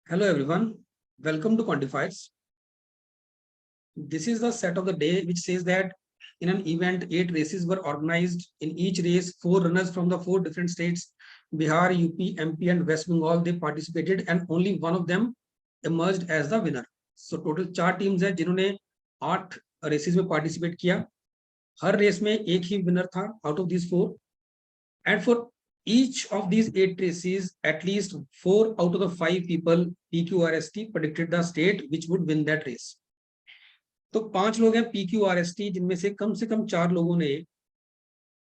Hello everyone, welcome to Quantifiers. This is the set of the day which says that in an event, 8 races were organized. In each race, 4 runners from the 4 different states, Bihar, UP, MP and West Bengal, they participated and only one of them emerged as the winner. So total 4 teams हैं जिन्होंने 8 races में participate किया. हर race में एक ही winner था out of these 4. And for each of these 8 races, at least 4 out of the 5 people PQRST predicted the state which would win that race. तो 5 लोग हैं PQRST जिनमें से कम 4 लोगों ने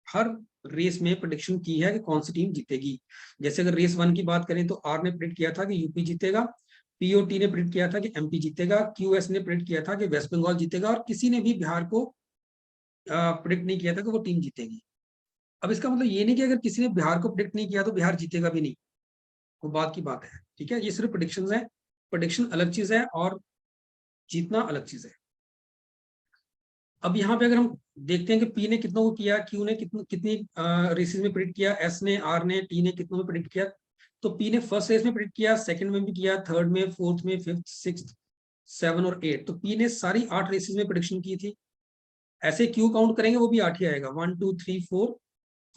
हर रेस में प्रेडिक्शन की है कि कौन सी टीम जीतेगी. जैसे अगर रेस 1 की बात करें तो आर ने प्रेडिक्ट किया था कि यूपी जीतेगा, पीओटी ने प्रेडिक्ट किया था कि एमपी जीतेगा, क्यूएस ने प्रेडिक्ट किया था कि वेस्ट बंगाल जीतेगा और किसी ने भी बिहार को प्रेडिक्ट नहीं किया था कि वो टीम जीतेगी. अब इसका मतलब ये नहीं कि अगर किसी ने बिहार को प्रेडिक्ट नहीं किया तो बिहार जीतेगा भी नहीं, वो बात की बात है. ठीक है, ये सिर्फ प्रेडिक्शंस है. प्रेडिक्शन अलग चीज है और जीतना अलग चीज है. अब यहाँ पे अगर हम देखते हैं कि पी ने कितनों को किया, क्यू ने कितनी रेसेस में प्रेडिक्ट किया, एस ने, आर ने, टी ने कितनों में प्रेडिक्ट किया. तो पी ने फर्स्ट रेस में प्रेडिक्ट किया, सेकंड में भी किया, थर्ड में, फोर्थ में, फिफ्थ, सिक्स्थ, 7 और 8. तो पी ने सारी 8 रेसेस में प्रेडिक्शन की थी. ऐसे क्यू काउंट करेंगे वो भी 8 ही आएगा. 1 2 3 4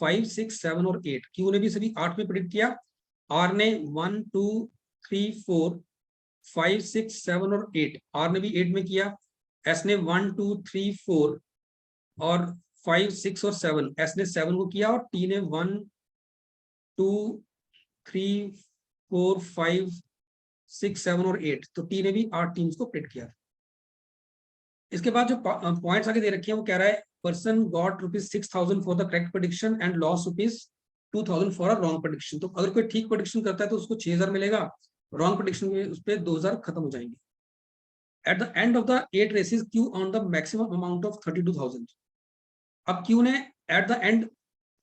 5 6 7 और 8. क्यू ने भी सभी 8 में प्रेडिक्ट किया. आर ने 1 2 3 4 5 6 7 और 8. आर ने भी 8 में किया. एस ने 1 2 3 4 और 5 6 और 7. एस ने 7 को किया और टी ने 1 2 3 4 5 6 7 और 8. तो टी ने भी 8 टीम्स को प्रेडिक्ट किया. इसके बाद जो पॉइंट्स आगे दे रखे हैं वो कह रहा है person got ₹6,000 for the correct prediction and loss ₹2,000 for a wrong prediction. तो अगर कोई ठीक प्रेडिक्शन करता है तो उसको 6,000 मिलेगा, रॉन्ग प्रेडिक्शन में उस पर 2,000 खत्म हो जाएंगे. At the end of the 8 races Q on the maximum amount of 32,000. अब क्यू ने एट द एंड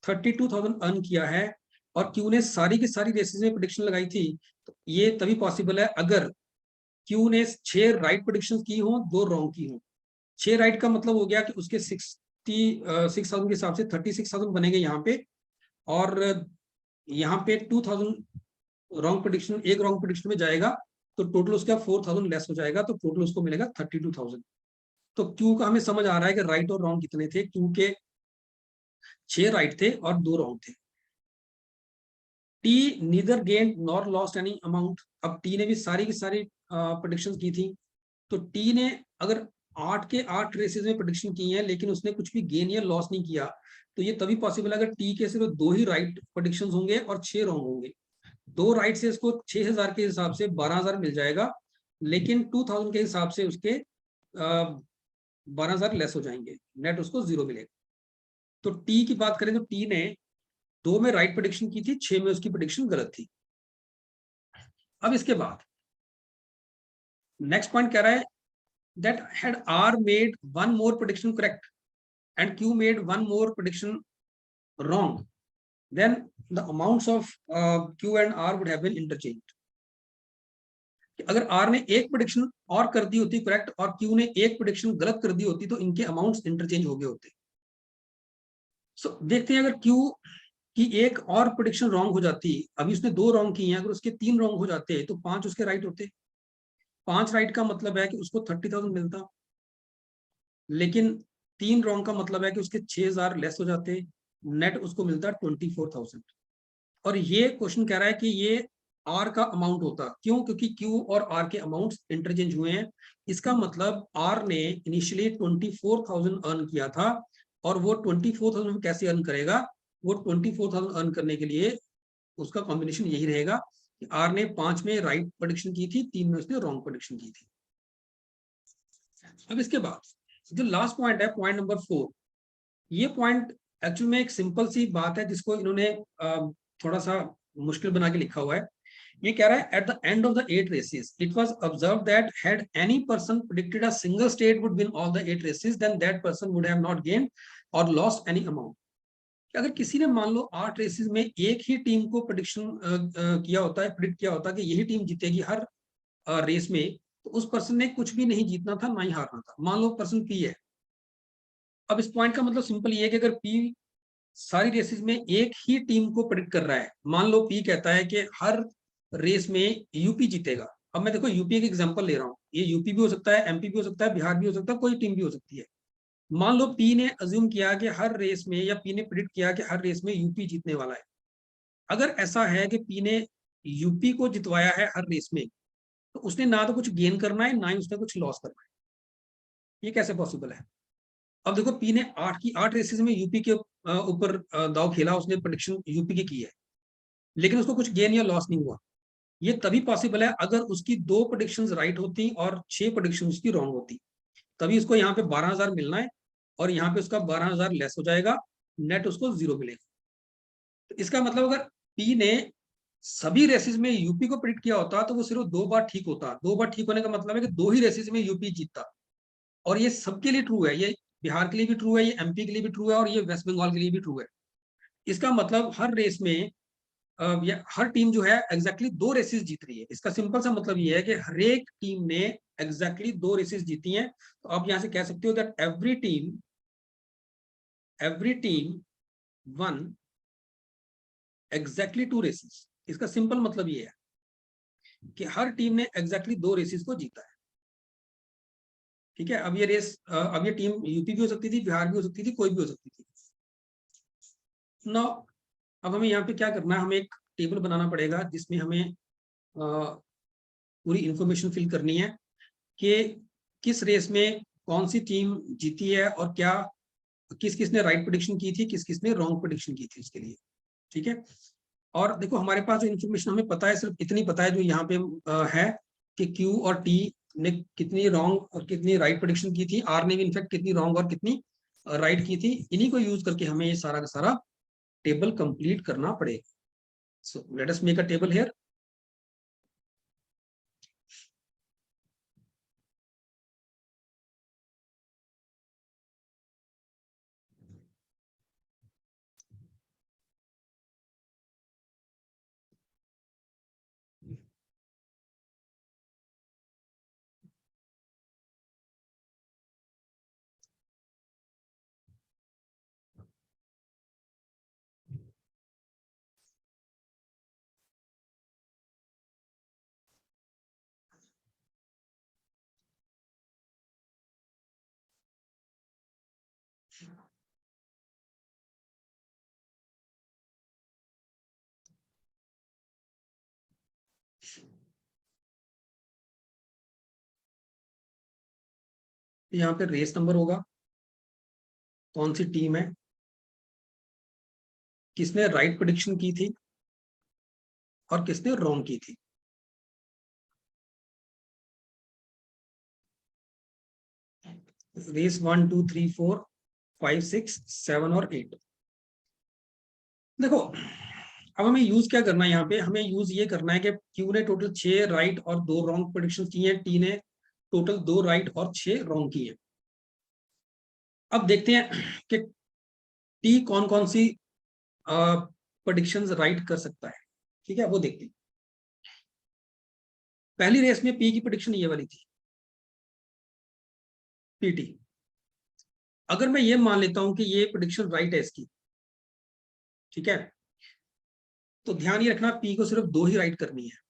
32,000 अर्न किया है और क्यू ने सारी की सारी रेसेस में प्रेडिक्शन लगाई थी. तो ये तभी पॉसिबल है अगर क्यू ने 6 राइट प्रेडिक्शन की हो, 2 रॉन्ग की हो. 6 राइट का मतलब हो गया कि उसके 6,000 के हिसाब से 36,000 बनेंगे यहाँ पे, और यहाँ पे 2,000 रॉन्ग प्रेडिक्शन, एक रॉन्ग प्रेडिक्शन में जाएगा तो टोटल उसका 4,000 लेस हो जाएगा, तो टोटल उसको मिलेगा 32,000. तो क्यू का हमें समझ आ रहा है कि राइट और रॉन्ग कितने थे. क्यू के 6 राइट थे और 2 रॉन्ग थे. T neither gain nor lost any amount. अब टी ने भी सारी की सारी प्रेडिक्शन की थी. तो टी ने अगर 8 के 8 रेसेस में प्रेडिक्शन की है लेकिन उसने कुछ भी गेन या लॉस नहीं किया, तो ये तभी पॉसिबल है अगर टी के सिर्फ 2 ही राइट प्रेडिक्शंस होंगे और 6 रॉन्ग होंगे. 2 राइट से इसको 6,000 के हिसाब से 12,000 मिल जाएगा, लेकिन 2,000 के हिसाब से उसके 12,000 लेस हो जाएंगे, नेट उसको 0 मिलेगा. तो टी की बात करें तो टी ने 2 में राइट प्रेडिक्शन की थी, 6 में उसकी प्रेडिक्शन गलत थी. अब इसके बाद नेक्स्ट पॉइंट कह रहा है that had R made one more prediction correct and Q made one more prediction wrong, then the amounts of Q and R would have been interchanged. अगर R ने एक प्रेडिक्शन और कर दी होती करेक्ट और Q ने एक प्रेडिक्शन गलत कर दी होती तो इनके अमाउंट्स इंटरचेंज हो गए होते. सो देखते हैं अगर Q की एक और प्रेडिक्शन रॉन्ग हो जाती, अभी उसने 2 रॉन्ग की हैं, अगर उसके 3 रॉन्ग हो जाते तो 5 उसके राइट होते. 5 राइट का मतलब है कि उसको 30,000 मिलता, लेकिन 3 रॉन्ग का मतलब है कि उसके 6,000 लेस हो जाते, नेट उसको मिलता 24,000. और ये क्वेश्चन कह रहा है कि ये आर का अमाउंट होता. क्यों? क्योंकि क्यू और आर के अमाउंट्स इंटरचेंज हुए हैं. इसका मतलब आर ने इनिशियली 24,000 अर्न किया था और वो 24,000 कैसे अर्न करेगा, वो 24,000 अर्न करने के लिए उसका कॉम्बिनेशन यही रहेगा कि आर ने 5 में राइट प्रेडिक्शन की थी, 3 में उसने रॉन्ग प्रेडिक्शन की थी. अब इसके बाद जो लास्ट पॉइंट है, पॉइंट नंबर 4, ये पॉइंट एक्चुअल में एक सिंपल सी बात है जिसको इन्होंने थोड़ा सा मुश्किल बना के लिखा हुआ है. ये कह रहा है at the end of the 8 races it was observed that had any person predicted a single state would win all the 8 races then that person would have not gained और लॉस्ट एनी अमाउंट. अगर किसी ने मान लो 8 races में एक ही team को prediction किया होता है, प्रेडिक्ट किया होता है कि यही टीम जीतेगी हर रेस में, तो उस पर्सन ने कुछ भी नहीं जीतना था, ना ही हारना था. मान लो पर्सन पी है. अब इस पॉइंट का मतलब सिंपल ये है कि अगर पी सारी रेसेस में एक ही टीम को प्रेडिक्ट कर रहा है, मान लो पी कहता है कि हर रेस में यूपी जीतेगा. अब मैं देखो यूपी का एग्जांपल ले रहा हूँ, ये यूपी भी हो सकता है, एमपी भी हो सकता है, बिहार भी हो सकता है, कोई टीम भी हो सकती है। मान लो पी ने अज्यूम किया कि हर रेस में, या पी ने प्रिडिक्ट किया कि हर रेस में यूपी जीतने वाला है। अगर ऐसा है कि पी ने यूपी को जितवाया है हर रेस में, तो उसने ना तो कुछ गेन करना है, ना ही उसने कुछ लॉस करना है। ये कैसे पॉसिबल है? अब देखो पी ने 8 रेसेस में यूपी के ऊपर दाव खेला, उसने प्रेडिक्शन यूपी की है, लेकिन उसको कुछ गेन या लॉस नहीं हुआ। ये तभी पॉसिबल है अगर उसकी 2 प्रेडिक्शंस राइट होती और 6 प्रेडिक्शंस उसकी रॉन्ग होती। तभी उसको यहाँ पे 12,000 मिलना है, और यहाँ पे उसका 12,000 लेस हो जाएगा, नेट उसको 0 मिलेगा। तो इसका मतलब अगर पी ने सभी रेसेस में यूपी को प्रिडिक्ट किया होता तो वो सिर्फ 2 बार ठीक होता। 2 बार ठीक होने का मतलब है कि 2 ही रेसेस में यूपी जीतता। और ये सबके लिए ट्रू है, ये बिहार के लिए भी ट्रू है, ये एमपी के लिए भी ट्रू है, और ये वेस्ट बंगाल के लिए भी ट्रू है। इसका मतलब हर रेस में हर टीम जो है एग्जैक्टली 2 रेसेस जीत रही है। इसका सिंपल सा मतलब ये है कि हर एक टीम ने एग्जैक्टली 2 रेसेस जीती हैं। तो आप यहां से कह सकते हो that every team won exactly 2 races. इसका सिंपल मतलब ये है कि हर टीम ने एग्जैक्टली 2 रेसेस को जीता है। ठीक है, अब ये रेस, अब ये टीम यूपी भी हो सकती थी, बिहार भी हो सकती थी, कोई भी हो सकती थी। नो, अब हमें यहाँ पे क्या करना है, हमें एक टेबल बनाना पड़ेगा जिसमें हमें पूरी इंफॉर्मेशन फिल करनी है कि किस रेस में कौन सी टीम जीती है, और क्या किस किसने राइट प्रेडिक्शन की थी, किस किसने रॉन्ग प्रेडिक्शन की थी उसके लिए। ठीक है, और देखो हमारे पास जो इन्फॉर्मेशन हमें पता है, सिर्फ इतनी पता है जो यहाँ पे है कि क्यू और टी ने कितनी रॉन्ग और कितनी राइट प्रेडिक्शन की थी, आर ने भी इनफैक्ट कितनी रॉन्ग और कितनी राइट की थी। इन्हीं को यूज करके हमें ये सारा का सारा टेबल कंप्लीट करना पड़ेगा। So let us make a table here. यहाँ पे रेस नंबर होगा, कौन सी टीम है, किसने राइट प्रेडिक्शन की थी और किसने रॉन्ग की थी। रेस 1 2 3 4 5 6 7 और 8। देखो अब हमें यूज क्या करना है, यहाँ पे हमें यूज ये करना है कि क्यू ने टोटल 6 राइट और 2 रॉन्ग प्रेडिक्शन की हैं, टी ने टोटल 2 राइट और 6 रॉन्ग की हैं। अब देखते हैं कि टी कौन कौन सी प्रेडिक्शंस राइट कर सकता है। ठीक है, वो देखते हैं। पहली रेस में पी की प्रेडिक्शन ये वाली थी, पीटी। अगर मैं ये मान लेता हूं कि ये प्रेडिक्शन राइट है इसकी, ठीक है, तो ध्यान ये रखना पी को सिर्फ 2 ही राइट करनी है।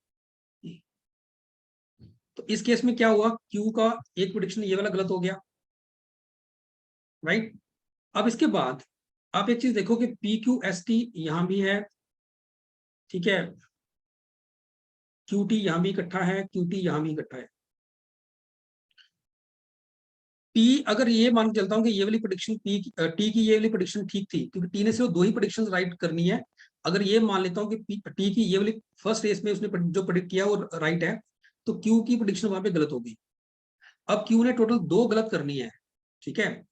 तो इस केस में क्या हुआ, क्यू का एक प्रेडिक्शन ये वाला गलत हो गया, राइट। अब इसके बाद आप एक चीज देखो कि पी क्यू एस टी यहां भी है, ठीक है, क्यू टी यहां भी इकट्ठा है, क्यू टी यहां भी इकट्ठा है। पी, अगर ये मान के चलता हूं कि ये वाली प्रेडिक्शन पी टी की ये वाली प्रेडिक्शन ठीक थी, क्योंकि टी ने सिर्फ 2 ही प्रेडिक्शन राइट करनी है। अगर ये मान लेता हूं कि टी की ये वाली फर्स्ट रेस में उसने जो प्रेडिक्ट किया वो राइट है, तो क्यू की प्रेडिक्शन वहां पे गलत हो गई। अब क्यू ने टोटल 2 गलत करनी है, ठीक है।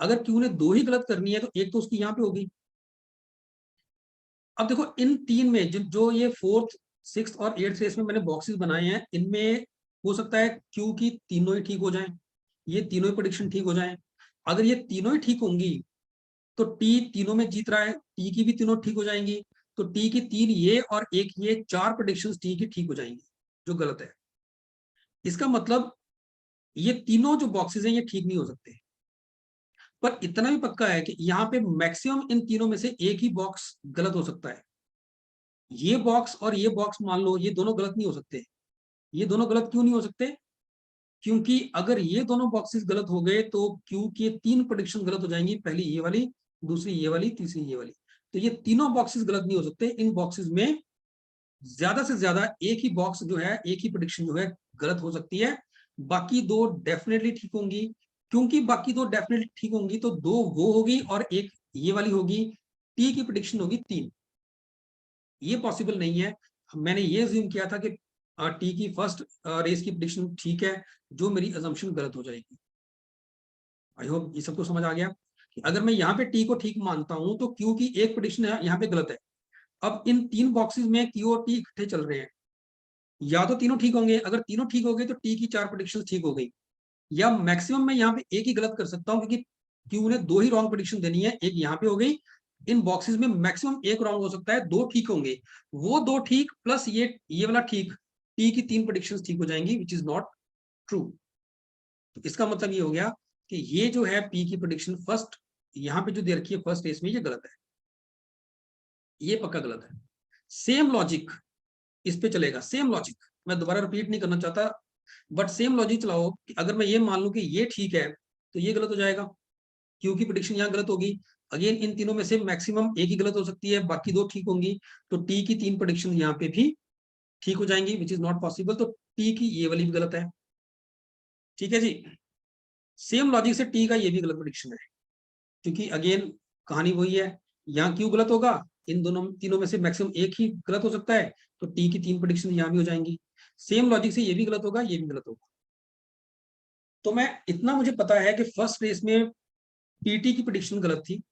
अगर क्यू ने 2 ही गलत करनी है तो एक तो उसकी यहाँ पे होगी। अब देखो इन 3 में जो ये 4th 6th और 8th रेस में मैंने बॉक्सेस बनाए हैं, इनमें हो सकता है क्यू की तीनों ही ठीक हो जाएं, ये तीनों ही प्रेडिक्शन ठीक हो जाएं। अगर ये तीनों ही ठीक होंगी तो टी तीनों में जीत रहा है, टी की भी तीनों ठीक हो जाएंगी। तो टी की 3 ये और एक ये 4 प्रेडिक्शंस टी की ठीक हो जाएंगी जो गलत है। इसका मतलब ये तीनों जो बॉक्सेस हैं ये ठीक नहीं हो सकते। पर इतना भी पक्का है कि यहाँ पे मैक्सिमम इन तीनों में से एक ही बॉक्स गलत हो सकता है। ये बॉक्स और ये बॉक्स मान लो ये दोनों गलत नहीं हो सकते, ये दोनों गलत क्यों नहीं हो सकते? क्योंकि अगर ये दोनों बॉक्सेस गलत हो गए तो क्यू के 3 प्रेडिक्शन गलत हो जाएंगी, पहली ये वाली, दूसरी ये वाली, तीसरी ये वाली। तो ये तीनों बॉक्सेस गलत नहीं हो सकते। इन बॉक्सेस में ज्यादा से ज्यादा एक ही बॉक्स जो है, एक ही प्रेडिक्शन जो है गलत हो सकती है, बाकी दो डेफिनेटली ठीक होंगी। क्योंकि बाकी दो डेफिनेटली ठीक होंगी तो दो वो होगी और एक ये वाली होगी। टी की प्रेडिक्शन होगी 3। ये पॉसिबल नहीं है। मैंने ये ज्यूम किया था कि टी की फर्स्ट रेस की प्रेडिक्शन ठीक है, जो मेरी अजम्पशन गलत हो जाएगी। आई होप ये सबको समझ आ गया कि अगर मैं यहाँ पे टी को ठीक मानता हूं तो क्यू की एक प्रेडिक्शन यहाँ पे गलत है। अब इन 3 बॉक्सेस में क्यू और टी इकट्ठे चल रहे हैं, या तो तीनों ठीक होंगे, अगर तीनों ठीक हो गए तो टी की 4 प्रेडिक्शन ठीक हो गई, या मैक्सिमम मैं यहाँ पे एक ही गलत कर सकता हूँ, क्योंकि क्यू ने 2 ही रॉन्ग प्रेडिक्शन देनी है, एक यहाँ पे हो गई। इन बॉक्सेस में मैक्सिमम एक रॉन्ग हो सकता है, 2 ठीक होंगे। वो 2 ठीक प्लस ये वाला ठीक, टी की 3 प्रेडिक्शन ठीक हो जाएंगी, विच इज नॉट ट्रू। तो इसका मतलब ये हो गया कि ये जो है पी की प्रेडिक्शन फर्स्ट यहाँ पे जो दे रखी है फर्स्ट केस में, ये गलत है, ये पक्का गलत है। सेम लॉजिक इस पे चलेगा, सेम लॉजिक मैं दोबारा रिपीट नहीं करना चाहता, बट सेम लॉजिक चलाओ कि अगर मैं ये मान लूं कि ये ठीक है तो ये गलत हो जाएगा, क्योंकि प्रेडिक्शन यहाँ गलत होगी। अगेन इन तीनों में से मैक्सिमम एक ही गलत हो सकती है, बाकी दो ठीक होंगी, तो टी की 3 प्रेडिक्शन यहाँ पे भी ठीक हो जाएंगी, विच इज नॉट पॉसिबल। तो टी की ये वाली भी गलत है। ठीक है जी। सेम लॉजिक से टी का ये भी गलत प्रेडिक्शन है, क्योंकि अगेन कहानी वही है, यहाँ क्यों गलत होगा, इन दोनों तीनों में से मैक्सिमम एक ही गलत हो सकता है, तो टी की 3 प्रेडिक्शन यहाँ भी हो जाएंगी। सेम लॉजिक से ये भी गलत होगा, ये भी गलत होगा। तो मैं इतना मुझे पता है कि फर्स्ट रेस में पीटी की प्रेडिक्शन गलत थी,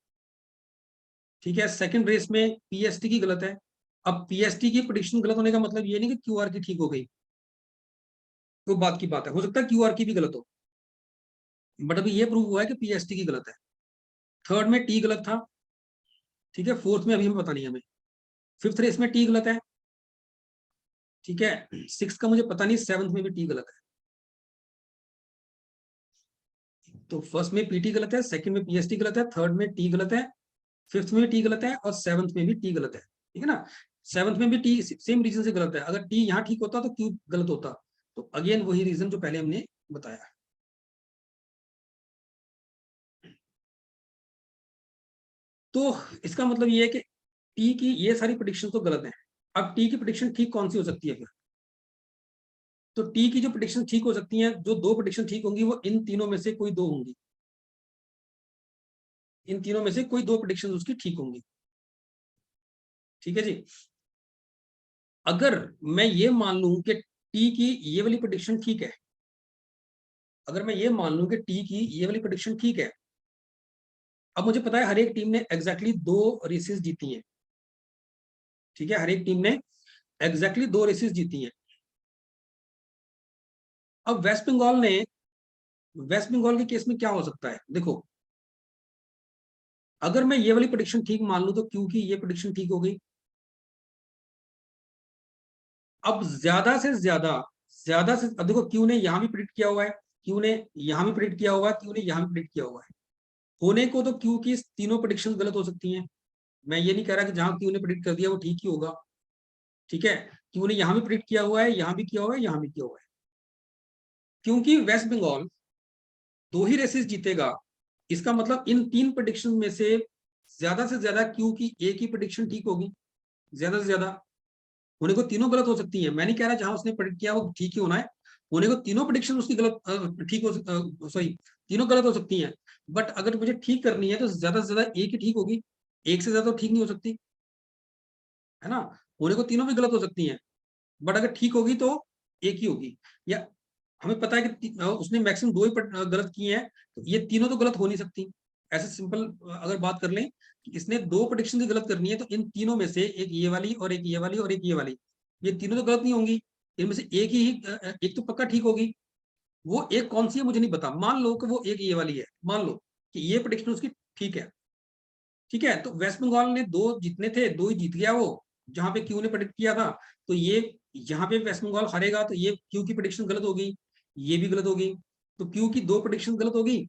ठीक है। सेकंड रेस में पीएसटी की गलत है। अब पीएसटी की प्रेडिक्शन गलत होने का मतलब ये नहीं कि क्यूआर की ठीक हो गई, वो बात की बात है, हो सकता है क्यूआर की भी गलत हो, बट अभी ये प्रूव हुआ है कि पीएसटी की गलत है। थर्ड में टी गलत था, ठीक है। फोर्थ में अभी हमें पता नहीं, हमें फिफ्थ रेस में टी गलत है, ठीक है। सिक्स का मुझे पता नहीं, सेवंथ में भी टी गलत है। तो फर्स्ट में पीटी गलत है, सेकंड में पीएसटी गलत है, थर्ड में टी गलत है, फिफ्थ में भी टी गलत है, और सेवंथ में भी टी गलत है, ठीक है ना। सेवंथ में भी टी सेम रीजन से गलत है। अगर टी यहाँ ठीक होता तो क्यों गलत होता? तो अगेन वही रीजन जो पहले हमने बताया। तो इसका मतलब ये है कि टी की ये सारी प्रेडिक्शन तो गलत है। अब टी की प्रेडिक्शन ठीक कौन सी हो सकती है फिर? तो टी की जो प्रेडिक्शन ठीक हो सकती है, जो दो प्रेडिक्शन ठीक होंगी, वो इन तीनों में से कोई दो होंगी, इन तीनों में से कोई दो प्रेडिक्शन उसकी ठीक होंगी, ठीक है जी। अगर मैं ये मान लूं कि टी की ये वाली प्रेडिक्शन ठीक है, अगर मैं ये मान लूं कि टी की ये वाली प्रेडिक्शन ठीक है, अब मुझे पता है हर एक टीम ने एग्जैक्टली 2 रेसेस जीती हैं, ठीक है। हर एक टीम ने एग्जैक्टली 2 रेसेस जीती हैं। अब वेस्ट बंगाल के केस में क्या हो सकता है, देखो। अगर मैं ये वाली प्रेडिक्शन ठीक मान लूं तो क्यू की ये प्रेडिक्शन ठीक हो गई। अब ज्यादा से अब देखो, क्यू ने यहां भी प्रिडिक्ट किया हुआ है, क्यू ने यहां भी प्रिडिक्ट किया हुआ है, क्यू ने यहां भी प्रिडिक्ट किया हुआ है। होने को तो क्यू की तीनों प्रेडिक्शन गलत हो सकती हैं। मैं ये नहीं कह रहा कि जहां क्यू ने प्रिडिक्ट कर दिया वो ठीक ही होगा, ठीक है। क्यू ने यहां भी प्रिडिक्ट किया हुआ है, यहां भी किया हुआ है, यहां भी किया हुआ है। क्योंकि वेस्ट बंगाल 2 ही रेसेस जीतेगा, इसका मतलब इन 3 प्रेडिक्शन में से ज्यादा क्यू की एक ही प्रेडिक्शन ठीक होगी, ज्यादा से ज्यादा। होने को तीनों गलत हो सकती है, मैं नहीं कह रहा जहां उसने प्रेडिक्ट किया वो ठीक ही होना है। होने को तीनों प्रेडिक्शन उसकी गलत ठीक हो सॉरी तीनों गलत हो सकती हैं, बट अगर मुझे ठीक करनी है तो ज्यादा से ज्यादा एक ही ठीक होगी, एक से ज्यादा तो ठीक नहीं हो सकती, है ना। होने को तीनों भी गलत हो सकती हैं, बट अगर ठीक होगी तो एक ही होगी। या हमें पता है कि उसने मैक्सिमम 2 ही गलत किए हैं, तो ये तीनों तो गलत हो नहीं सकती। ऐसे सिंपल अगर बात कर लें कि इसने 2 प्रेडिक्शन की गलत करनी है, तो इन तीनों में से एक ये वाली और एक ये वाली और एक ये वाली, ये तीनों तो गलत नहीं होंगी। इनमें से एक तो पक्का ठीक होगी। वो एक कौन सी है मुझे नहीं पता, मान लो कि वो एक ये वाली है, मान लो कि ये प्रेडिक्शन उसकी ठीक है, ठीक है। तो वेस्ट बंगाल ने 2 जीतने थे, 2 ही जीत गया वो, जहां पे क्यू ने प्रेडिक्ट किया था। तो ये यहाँ पे वेस्ट बंगाल हारेगा, तो ये क्यू की प्रेडिक्शन गलत होगी, ये भी गलत होगी, तो क्यू की 2 प्रेडिक्शन गलत होगी।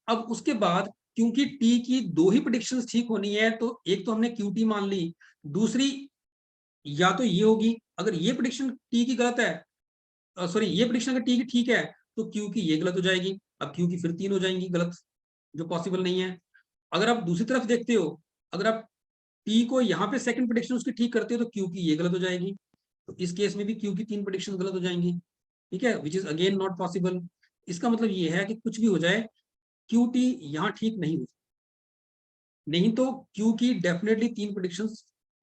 अब उसके बाद क्योंकि टी की 2 ही प्रेडिक्शन ठीक होनी है, तो एक तो हमने क्यू टी मान ली, दूसरी या तो ये होगी, अगर ये प्रेडिक्शन टी की गलत है सॉरी ये प्रेडिक्शन अगर टी की ठीक है तो क्यू की ये गलत हो जाएगी, अब क्यू की फिर 3 हो जाएंगी गलत, जो पॉसिबल नहीं है। अगर आप दूसरी तरफ देखते हो, अगर आप पी को यहाँ पे सेकंड प्रेडिक्शन उसकी ठीक करते हो तो क्यू की ये गलत हो जाएगी, तो इस केस में भी क्यू की 3 प्रेडिक्शन गलत हो जाएंगी, ठीक है, which is again not possible. इसका मतलब ये है कि कुछ भी हो जाए क्यू टी यहाँ ठीक नहीं हो, नहीं तो क्यू की डेफिनेटली 3 प्रेडिक्शन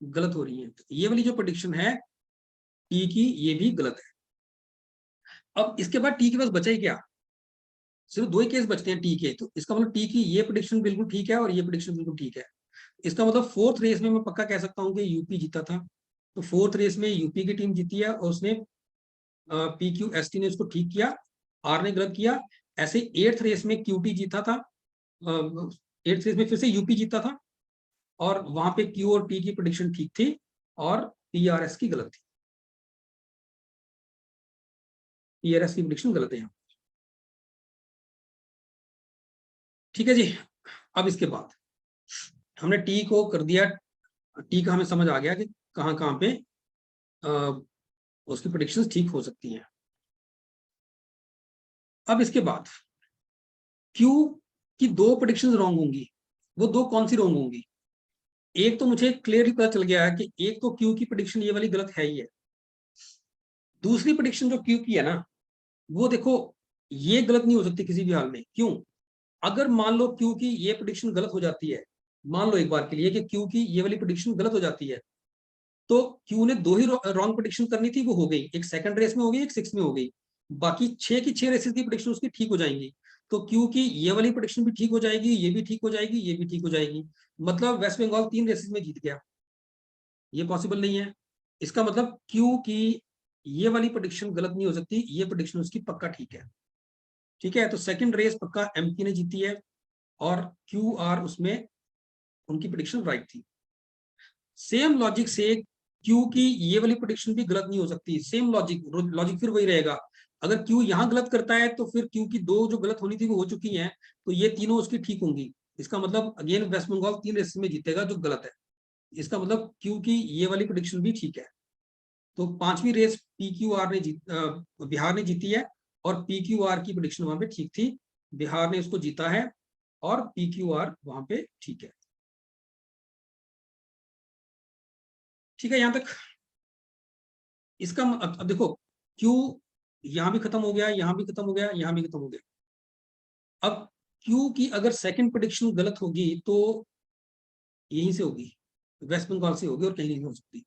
गलत हो रही हैं। तो ये वाली जो प्रेडिक्शन है टी की ये भी गलत है। अब इसके बाद टी के पास बचा ही क्या, सिर्फ 2 ही केस बचते हैं टी के, तो इसका मतलब टी की ये प्रेडिक्शन बिल्कुल ठीक है और ये प्रेडिक्शन बिल्कुल ठीक है। इसका मतलब फोर्थ रेस में मैं पक्का कह सकता हूँ कि यूपी जीता था, तो फोर्थ रेस में यूपी की टीम जीती है और उसने पी क्यू एस टी ने उसको ठीक किया, आर ने गलत किया। ऐसे एट्थ रेस में क्यूटी जीता था, एट्थ रेस में फिर से यूपी जीता था और वहां पे क्यू और टी की प्रेडिक्शन ठीक थी और पीआरएस की गलत थी, पीआरएस की प्रेडिक्शन गलत है यहाँ, ठीक है जी। अब इसके बाद हमने टी को कर दिया, टी का हमें समझ आ गया कि कहाँ कहाँ पे उसकी प्रेडिक्शंस ठीक हो सकती हैं। अब इसके बाद क्यू की 2 प्रेडिक्शंस रॉन्ग होंगी, वो 2 कौन सी रॉन्ग होंगी, एक तो मुझे क्लियरली पता चल गया है कि एक तो क्यू की प्रेडिक्शन ये वाली गलत है ही है, दूसरी प्रेडिक्शन जो क्यू की है ना वो देखो ये गलत नहीं हो सकती किसी भी हाल में। क्यों, अगर मान लो क्यू की ये प्रेडिक्शन गलत हो जाती है, मान लो एक बार के लिए कि क्यू की ये वाली प्रेडिक्शन गलत हो जाती है, तो क्यू ने 2 ही रॉन्ग प्रेडिक्शन करनी थी, वो हो गई, एक सेकंड रेस में हो गई, एक सिक्स में हो गई, बाकी 6 की 6 रेसेस की प्रेडिक्शन उसकी ठीक हो जाएंगी। तो क्यू की ये वाली प्रेडिक्शन भी ठीक हो जाएगी, ये भी ठीक हो जाएगी, ये भी ठीक हो जाएगी, मतलब वेस्ट बंगाल 3 रेसेस में जीत गया। ये पॉसिबल नहीं है। इसका मतलब क्यू की ये वाली प्रेडिक्शन गलत नहीं हो सकती, ये प्रेडिक्शन उसकी पक्का ठीक है, ठीक है। तो सेकंड रेस पक्का एमपी ने जीती है और क्यू आर उसमें उनकी प्रेडिक्शन राइट थी। सेम लॉजिक से क्यू की ये वाली प्रेडिक्शन भी गलत नहीं हो सकती, सेम लॉजिक, लॉजिक फिर वही रहेगा। अगर क्यू यहां गलत करता है तो फिर क्यू की 2 जो गलत होनी थी वो हो चुकी हैं, तो ये तीनों उसकी ठीक होंगी। इसका मतलब अगेन वेस्ट बंगाल 3 रेस में जीतेगा जो गलत है। इसका मतलब क्यू की ये वाली प्रेडिक्शन भी ठीक है। तो 5वीं रेस पी क्यू आर ने बिहार ने जीती है और पी क्यू आर की प्रेडिक्शन वहां पे ठीक थी, बिहार ने उसको जीता है और पी क्यू आर वहां पे ठीक है, ठीक है यहां तक। इसका अब देखो क्यू यहां भी खत्म हो गया, यहां भी खत्म हो गया, यहां भी खत्म हो गया। अब क्यू की अगर सेकंड प्रेडिक्शन गलत होगी तो यहीं से होगी, वेस्ट बंगाल से होगी और कहीं नहीं हो सकती,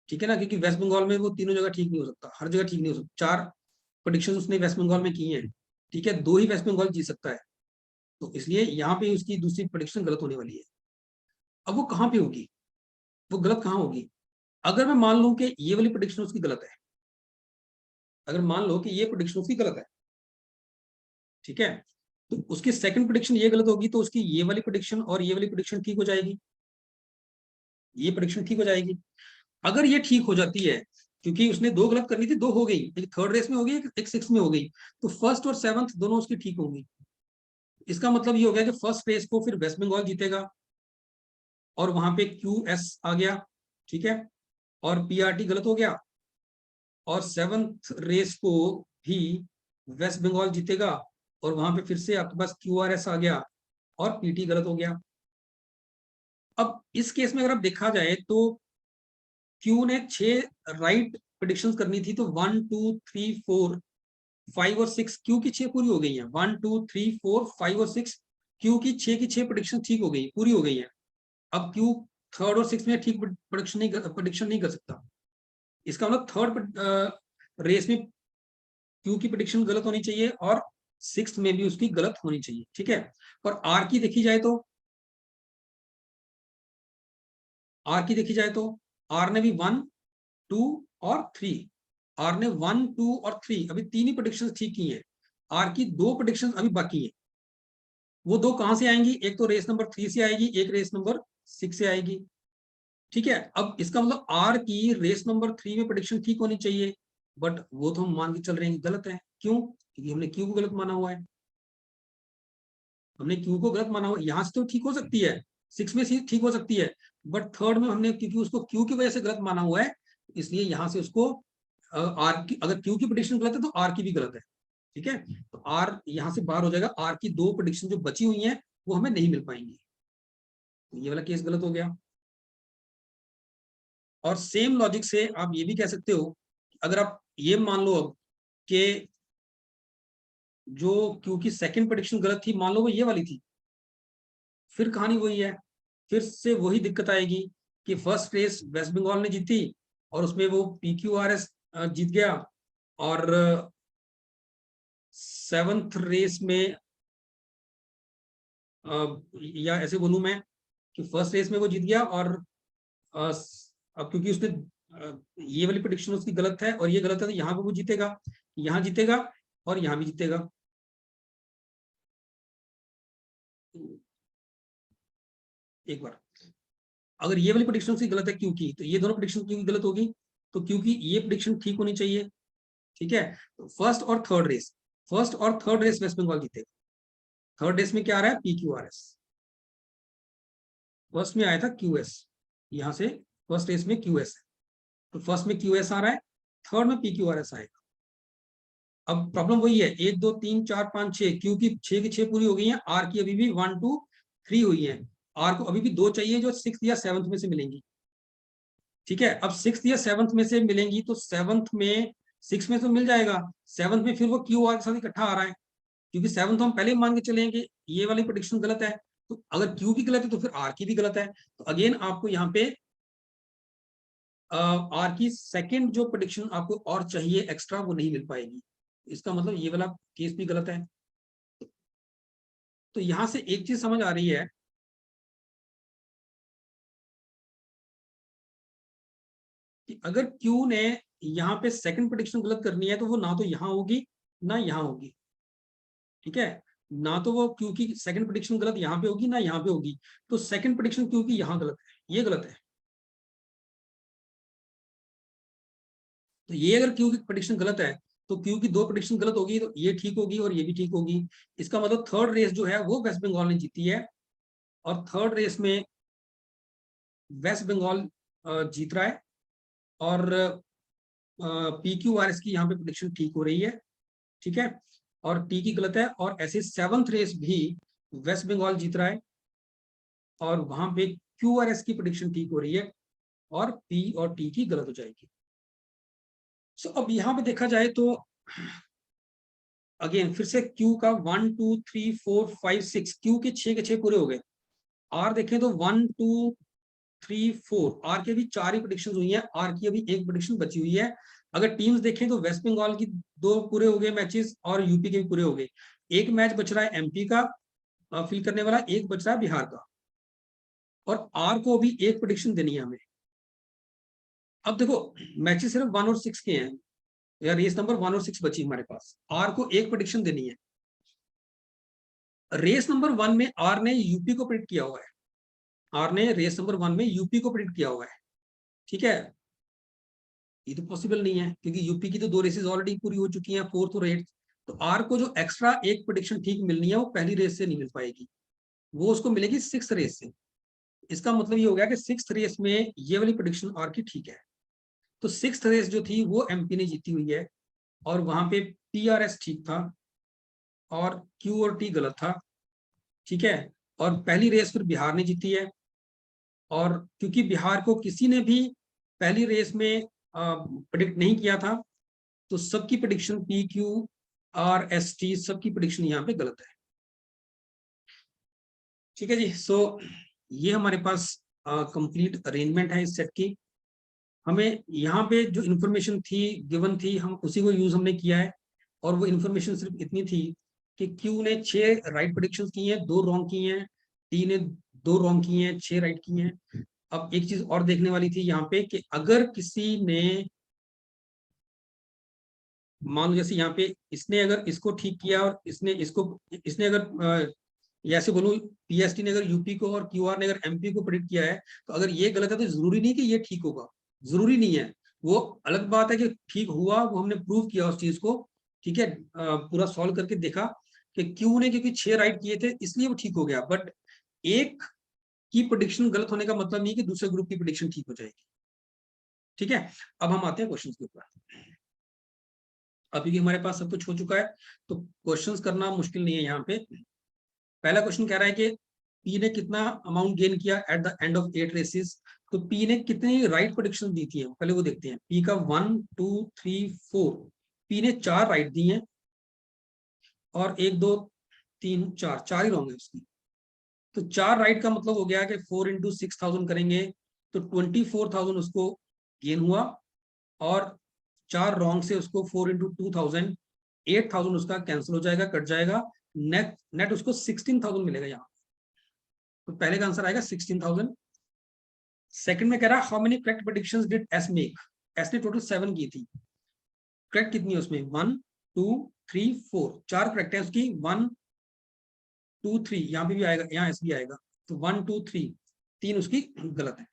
ठीक है ना, क्योंकि वेस्ट बंगाल में वो तीनों जगह ठीक नहीं हो सकता, हर जगह ठीक नहीं हो सकता। 4 प्रेडिक्शन उसने वेस्ट बंगाल में की हैं, ठीक है, 2 ही वेस्ट बंगाल जीत सकता है, तो इसलिए यहाँ पे उसकी दूसरी प्रेडिक्शन गलत होने वाली है। अब वो कहाँ पे होगी, वो गलत कहाँ होगी, अगर मैं मान लूं कि ये वाली प्रेडिक्शन उसकी गलत है, अगर मान लो कि ये प्रेडिक्शन उसकी गलत है, ठीक है, तो उसकी सेकंड प्रेडिक्शन ये गलत होगी तो उसकी ये वाली प्रेडिक्शन और ये वाली प्रेडिक्शन ठीक हो जाएगी, ये प्रेडिक्शन ठीक हो जाएगी। अगर ये ठीक हो जाती है, क्योंकि उसने 2 गलत करनी थी, 2 हो गई, एक थर्ड रेस में हो गई, एक सिक्स में हो गई, तो फर्स्ट और सेवंथ दोनों उसकी ठीक होंगी। इसका मतलब ये हो गया कि फर्स्ट रेस को फिर वेस्ट बंगाल जीतेगा और वहां पे क्यू एस आ गया, ठीक है, और पीआरटी गलत हो गया, और सेवंथ रेस को भी वेस्ट बंगाल जीतेगा और वहां पे फिर से आपके पास क्यू आर एस आ गया और पीटी गलत हो गया। अब इस केस में अगर आप देखा जाए तो क्यू ने 6 राइट प्रिडिक्शंस करनी थी, तो 1 2 3 4 5 और 6 क्यू की 6 पूरी हो गई है, 1 2 3 4 5 और 6 क्यू की 6 की 6 प्रिडिक्शन ठीक हो गई, पूरी हो गई है। अब क्यू थर्ड और सिक्स में ठीक प्रिडिक्शन नहीं कर सकता। इसका मतलब थर्ड रेस में क्यू की प्रिडिक्शन गलत होनी चाहिए और सिक्स में भी उसकी गलत होनी चाहिए, ठीक है। और आर की देखी जाए तो आर ने भी 1 2 और 3, आर ने 1 2 और 3 अभी 3 ही प्रेडिक्शन ठीक की हैं, आर की 2 प्रेडिक्शन अभी बाकी है। वो 2 कहां से आएंगी, एक तो रेस नंबर 3 से आएगी, एक रेस नंबर 6 से आएगी, ठीक है। अब इसका मतलब आर की रेस नंबर 3 में प्रेडिक्शन ठीक होनी चाहिए, बट वो तो हम मान के चल रहे हैं गलत है। क्यों, क्योंकि हमने क्यू को गलत माना हुआ है, हमने क्यू को गलत माना हुआ, यहां से तो ठीक हो सकती है, 6 में से ठीक हो सकती है, बट थर्ड में हमने क्योंकि उसको क्यू की वजह से गलत माना हुआ है, इसलिए यहां से उसको आर की, अगर क्यू की प्रेडिक्शन गलत है तो आर की भी गलत है। ठीक है, तो आर यहां से बाहर हो जाएगा, आर की दो प्रेडिक्शन जो बची हुई हैं वो हमें नहीं मिल पाएंगी, तो ये वाला केस गलत हो गया। और सेम लॉजिक से आप ये भी कह सकते हो, अगर आप ये मान लो अब कि जो क्यू की सेकंड प्रेडिक्शन गलत थी, मान लो वो ये वाली थी, फिर कहानी वही है, फिर से वही दिक्कत आएगी कि फर्स्ट रेस वेस्ट बंगाल ने जीती और उसमें वो PQRS जीत गया, और सेवंथ रेस में या ऐसे बोलूं मैं कि फर्स्ट रेस में वो जीत गया, और अब क्योंकि उसने ये वाली प्रेडिक्शन उसकी गलत है और ये गलत है, तो यहाँ पे वो जीतेगा, यहाँ जीतेगा और यहाँ भी जीतेगा। एक बार अगर ये वाली प्रेडिक्शन उसकी गलत है क्यू की, तो ये दोनों प्रेडिक्शन क्यू की गलत होगी, तो क्योंकि ये प्रेडिक्शन ठीक होनी चाहिए। ठीक है, तो फर्स्ट और थर्ड रेस, फर्स्ट और थर्ड रेस वेस्ट बंगाल जीतेगा। थर्ड रेस में क्या आ रहा है, PQRS। फर्स्ट में आया था QS, यहाँ से फर्स्ट रेस में QS है, तो फर्स्ट में QS आ रहा है, थर्ड में PQRS आएगा। अब प्रॉब्लम वही है, 1 2 3 4 5 6, क्यू की 6 की 6 पूरी हो गई है, आर की अभी भी 1 2 3 हुई है, आर को अभी भी 2 चाहिए जो 6th या 7th में से मिलेंगी। ठीक है, अब 6th या 7th में से मिलेंगी, तो 7th में 6 में तो मिल जाएगा, 7th में फिर वो क्यू आर के साथ इकट्ठा आ रहा है, क्योंकि 7th हम पहले ही मान के चलेंगे ये वाली प्रेडिक्शन गलत है, तो अगर क्यू की गलत है तो फिर आर की भी गलत है, तो अगेन आपको यहाँ पे आर की सेकंड जो प्रेडिक्शन आपको और चाहिए एक्स्ट्रा, वो नहीं मिल पाएगी, इसका मतलब ये वाला केस भी गलत है। तो यहां से एक चीज समझ आ रही है कि अगर क्यू ने यहाँ पे सेकंड प्रेडिक्शन गलत करनी है, तो वो ना तो यहाँ होगी ना यहाँ होगी। ठीक है, ना तो वो क्यू की सेकंड प्रेडिक्शन गलत यहाँ पे होगी ना यहाँ पे होगी, तो सेकंड प्रेडिक्शन क्यू की यहाँ गलत है, ये गलत है। तो ये अगर क्यू की प्रेडिक्शन गलत है, तो क्यू की दो प्रेडिक्शन गलत होगी, तो ये ठीक होगी और ये भी ठीक होगी। इसका मतलब थर्ड रेस जो है वो वेस्ट बंगाल ने जीती है, और थर्ड रेस में वेस्ट बंगाल जीत रहा है, और PQRS की यहाँ पे प्रेडिक्शन ठीक हो रही है। ठीक है, और टी की गलत है, और ऐसे 7th रेस भी वेस्ट बंगाल जीत रहा है, और वहां पे QRS की प्रेडिक्शन ठीक हो रही है, और P और T की गलत हो जाएगी। सो अब यहाँ पे देखा जाए तो अगेन फिर से Q का 1 2 3 4 5 6, Q के 6 के 6 पूरे हो गए। R देखें तो 1 2 3 4, आर की अभी 4 ही प्रेडिक्शन हुई है, आर की अभी एक प्रेडिक्शन बची हुई है। अगर टीम्स देखें तो वेस्ट बंगाल की 2 पूरे हो गए मैचेस, और यूपी के भी पूरे हो गए। एक मैच बच रहा है MP का फिल करने वाला, एक बच रहा है बिहार का, और आर को अभी एक प्रेडिक्शन देनी है हमें। अब देखो, मैचेस सिर्फ 1 और 6 के हैं, या रेस नंबर 1 और 6 बची हमारे पास, आर को एक प्रेडिक्शन देनी है। रेस नंबर 1 में आर ने यूपी को प्रिडिक्ट किया हुआ है, आर ने रेस नंबर 1 में यूपी को प्रिडिक्ट किया हुआ है। ठीक है, ये तो पॉसिबल नहीं है, क्योंकि यूपी की तो 2 रेसेस ऑलरेडी पूरी हो चुकी हैं, 4th और 8th। तो आर को जो एक्स्ट्रा एक प्रेडिक्शन ठीक मिलनी है, वो पहली रेस से नहीं मिल पाएगी, वो उसको मिलेगी 6th रेस से। इसका मतलब ये हो गया कि 6th रेस में ये वाली प्रेडिक्शन आर की ठीक है। तो 6th रेस जो थी वो MP ने जीती हुई है, और वहां पे PRS ठीक था, और Q और T गलत था। ठीक है, और पहली रेस फिर बिहार ने जीती है, और क्योंकि बिहार को किसी ने भी पहली रेस में प्रिडिक्ट नहीं किया था, तो सबकी प्रेडिक्शन PQRST सबकी प्रेडिक्शन यहाँ पे गलत है। ठीक है जी, सो ये हमारे पास कंप्लीट अरेंजमेंट है इस सेट की। हमें यहाँ पे जो इन्फॉर्मेशन थी गिवन थी, हम उसी को यूज हमने किया है, और वो इन्फॉर्मेशन सिर्फ इतनी थी कि क्यू ने 6 राइट प्रेडिक्शन की हैं, 2 रॉन्ग की हैं, टी ने 2 रॉन्ग की हैं, 6 राइट की हैं। अब एक चीज और देखने वाली थी यहाँ पे कि अगर किसी ने, मान लो जैसे यहाँ पे इसने अगर इसको ठीक किया, और इसने अगर या ऐसे बोलूं, PST ने अगर यूपी को और QR ने अगर MP को प्रेडिक्ट किया है, तो अगर ये गलत है तो जरूरी नहीं कि ये ठीक होगा, जरूरी नहीं है। वो अलग बात है कि ठीक हुआ, वो हमने प्रूव किया उस चीज को। ठीक है, पूरा सॉल्व करके देखा कि क्यू ने क्योंकि 6 राइट किए थे इसलिए वो ठीक हो गया, बट एक की प्रेडिक्शन गलत होने का मतलब नहीं कि दूसरे ग्रुप की प्रेडिक्शन ठीक हो जाएगी। ठीक है, अब हम आते हैं क्वेश्चन के ऊपर। अभी भी हमारे पास सब कुछ हो चुका है, तो क्वेश्चंस करना मुश्किल नहीं है। यहाँ पे पहला क्वेश्चन कह रहा है कि पी ने कितना अमाउंट गेन किया at the end of 8 races. तो पी ने कितनी राइट प्रेडिक्शन दी थी, पहले वो देखते हैं। पी का 1 2 3 4, पी ने 4 राइट दी हैं और 1 2 3 4, 4 ही रॉन्ग है उसकी। तो 4 राइट का मतलब हो गया कि 4 इंटू 6,000 करेंगे तो 24,000 उसको गेन हुआ, और 4 रॉन्ग से उसको 4 इंटू 2,000, 8,000 उसका कैंसिल हो जाएगा, कट जाएगा। नेट नेट उसको 16,000 मिलेगा यहाँ। तो पहले का आंसर आएगा 16,000। सेकंड में कह रहा है how many correct predictions did S make. S ने टोटल 7 की थी, करेक्ट कितनी है उसमें 1 2 3 4, 4 करेक्ट है उसकी। 1 2 3 यहाँ पे भी आएगा, यहाँ एस भी आएगा। तो 1 2 3, 3 उसकी गलत है।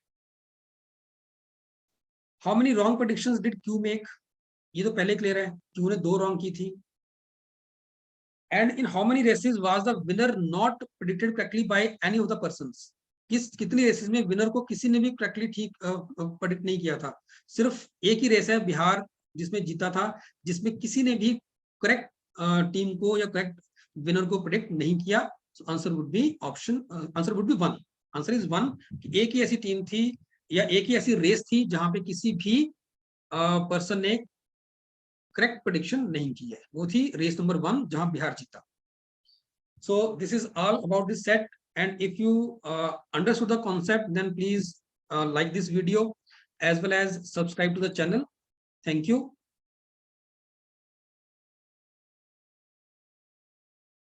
How many wrong predictions did Q make, ये तो पहले क्लियर है, क्यू ने 2 रॉन्ग की थी। And in how many races was the winner not predicted correctly by any of the persons. कितनी रेसेस में विनर को किसी ने भी करेक्टली ठीक प्रेडिक्ट नहीं किया था। सिर्फ एक ही रेस है बिहार जिसमें जीता था, जिसमें किसी ने भी करेक्ट टीम को या करेक्ट विनर को प्रेडिक्ट नहीं किया। Answer would be option, answer would be 1। Answer is 1। एक ही ऐसी टीम थी या एक ही ऐसी रेस थी जहां पे किसी भी पर्सन ने करेक्ट प्रेडिक्शन नहीं की है, वो थी रेस नंबर 1 जहां बिहार जीता। So this is all about this set, and if you understood the concept, then please like this video as well as subscribe to the channel. Thank you.